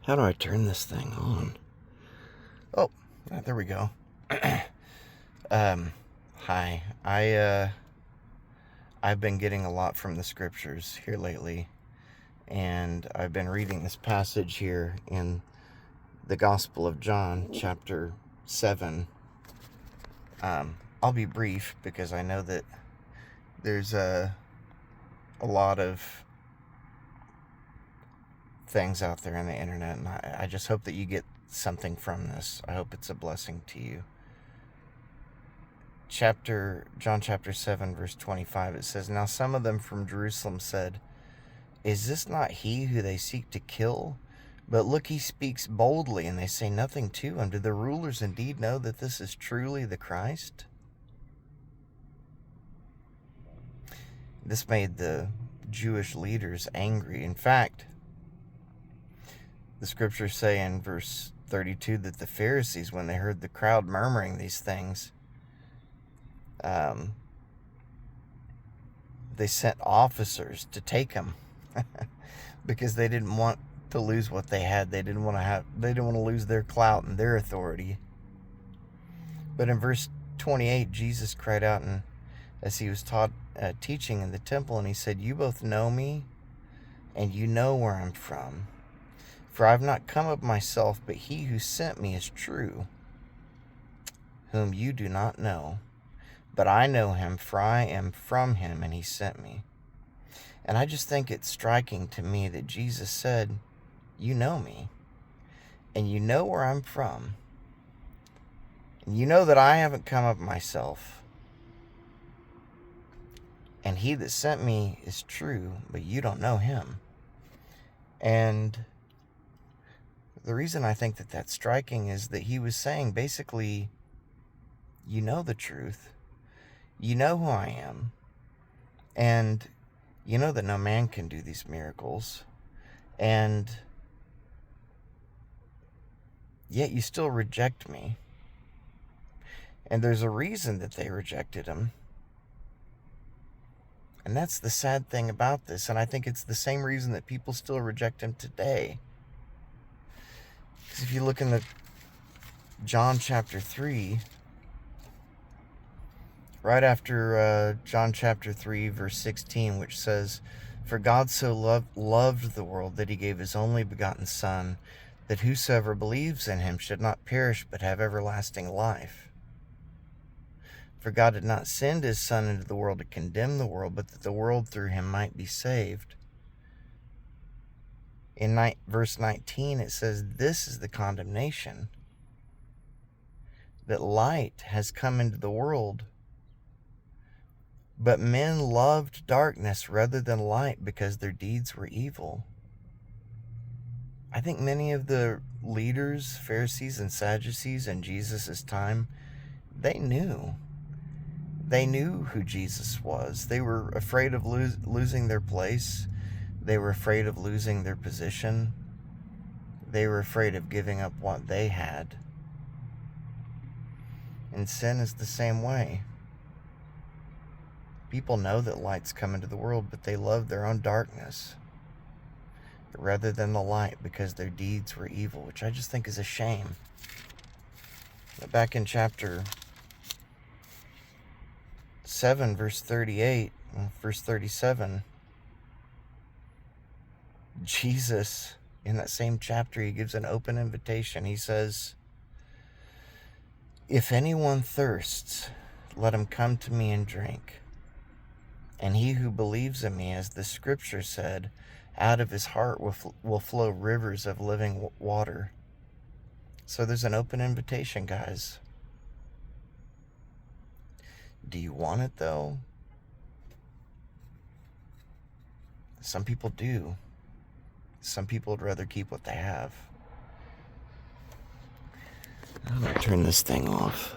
How do I turn this thing on? Oh, there we go. Hi. I've been getting a lot from the scriptures here lately, and I've been reading this passage here in the Gospel of John, chapter 7. I'll be brief because I know that there's a lot of things out there on the internet, and I just hope that you get something from this. I hope it's a blessing to you. John chapter 7, verse 25, it says, "Now some of them from Jerusalem said, 'Is this not he who they seek to kill? But look, he speaks boldly, and they say nothing to him. Do the rulers indeed know that this is truly the Christ?'" This made the Jewish leaders angry. In fact, the scriptures say in verse 32 that the Pharisees, when they heard the crowd murmuring these things, they sent officers to take him because they didn't want to lose what they had. They didn't want to lose their clout and their authority. But in verse 28, Jesus cried out, and as he was teaching in the temple, and he said, "You both know me, and you know where I'm from. For I've not come of myself, but he who sent me is true, whom you do not know. But I know him, for I am from him, and he sent me." And I just think it's striking to me that Jesus said, "You know me, and you know where I'm from, and you know that I haven't come of myself. And he that sent me is true, but you don't know him." And the reason I think that that's striking is that he was saying, basically, you know the truth. You know who I am. And you know that no man can do these miracles. And yet you still reject me. And there's a reason that they rejected him. And that's the sad thing about this. And I think it's the same reason that people still reject him today. Because if you look in the John chapter 3, right after John chapter 3, verse 16, which says, "For God so loved the world that he gave his only begotten Son, that whosoever believes in him should not perish but have everlasting life. For God did not send his Son into the world to condemn the world, but that the world through him might be saved." In verse 19, it says, "This is the condemnation, that light has come into the world, but men loved darkness rather than light because their deeds were evil." I think many of the leaders, Pharisees and Sadducees in Jesus' time, they knew. They knew who Jesus was. They were afraid of losing their place. They were afraid of losing their position. They were afraid of giving up what they had. And sin is the same way. People know that light's come into the world, but they love their own darkness rather than the light because their deeds were evil, which I just think is a shame. Back in chapter 7, verse 38, verse 37, Jesus, in that same chapter, he gives an open invitation. He says, "If anyone thirsts, let him come to me and drink. And he who believes in me, as the scripture said, out of his heart will flow rivers of living water." So there's an open invitation, guys. Do you want it, though? Some people do. Some people would rather keep what they have. How do I turn this thing off?